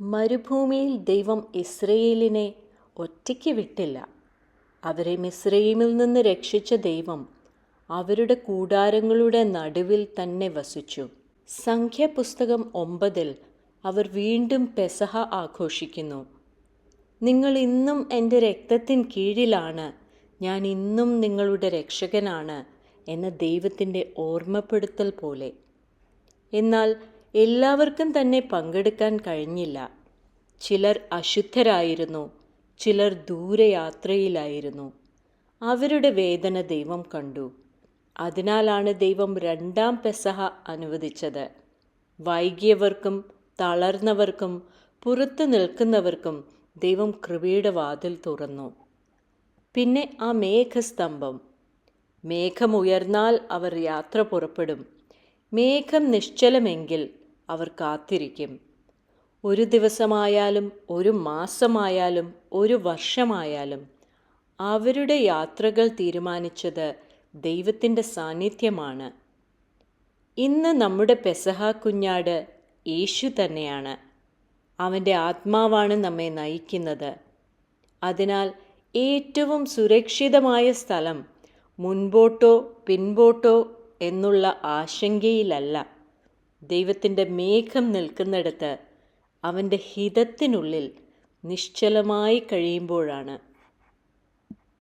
മരുഭൂമിയിൽ ദൈവം ഇസ്രയേലിനെ ഒറ്റയ്ക്ക് വിട്ടില്ല. അവരെ മിസ്രയീമിൽ നിന്ന് രക്ഷിച്ച ദൈവം അവരുടെ കൂടാരങ്ങളുടെ നടുവിൽ തന്നെ വസിച്ചു. സംഖ്യാപുസ്തകം 9 അവർ വീണ്ടും പെസഹ ആഘോഷിക്കുന്നു. നിങ്ങൾ ഇന്നും എൻ്റെ രക്തത്തിൻ കീഴിലാണ്, ഞാൻ ഇന്നും നിങ്ങളുടെ രക്ഷകനാണ് എന്ന ദൈവത്തിൻ്റെ ഓർമ്മപ്പെടുത്തൽ പോലെ. എന്നാൽ എല്ലാവർക്കും തന്നെ പങ്കെടുക്കാൻ കഴിഞ്ഞില്ല. ചിലർ അശുദ്ധരായിരുന്നു, ചിലർ ദൂരയാത്രയിലായിരുന്നു. അവരുടെ വേദന ദൈവം കണ്ടു. അതിനാലാണ് ദൈവം 2-ാം പെസഹ അനുവദിച്ചത്. വൈകിയവർക്കും തളർന്നവർക്കും പുറത്തു നിൽക്കുന്നവർക്കും ദൈവം കൃപയുടെ വാതിൽ തുറന്നു. പിന്നെ ആ മേഘസ്തംഭം. മേഘമുയർന്നാൽ അവർ യാത്ര പുറപ്പെടും. മേഘം നിശ്ചലമെങ്കിൽ അവർ കാത്തിരിക്കും. ഒരു ദിവസമായാലും ഒരു മാസമായാലും ഒരു വർഷമായാലും അവരുടെ യാത്രകൾ തീരുമാനിച്ചത് ദൈവത്തിൻ്റെ സാന്നിധ്യമാണ്. ഇന്ന് നമ്മുടെ പെസഹ കുഞ്ഞാട് യേശു തന്നെയാണ്. അവൻ്റെ ആത്മാവാണ് നമ്മെ നയിക്കുന്നത്. അതിനാൽ ഏറ്റവും സുരക്ഷിതമായ സ്ഥലം മുൻപോട്ടോ പിൻപോട്ടോ എന്നുള്ള ആശങ്കയിലല്ല, ദൈവത്തിൻ്റെ മേഘം നിൽക്കുന്നിടത്ത് അവൻ്റെ ഹിതത്തിനുള്ളിൽ നിശ്ചലമായി കഴിയുമ്പോഴാണ്.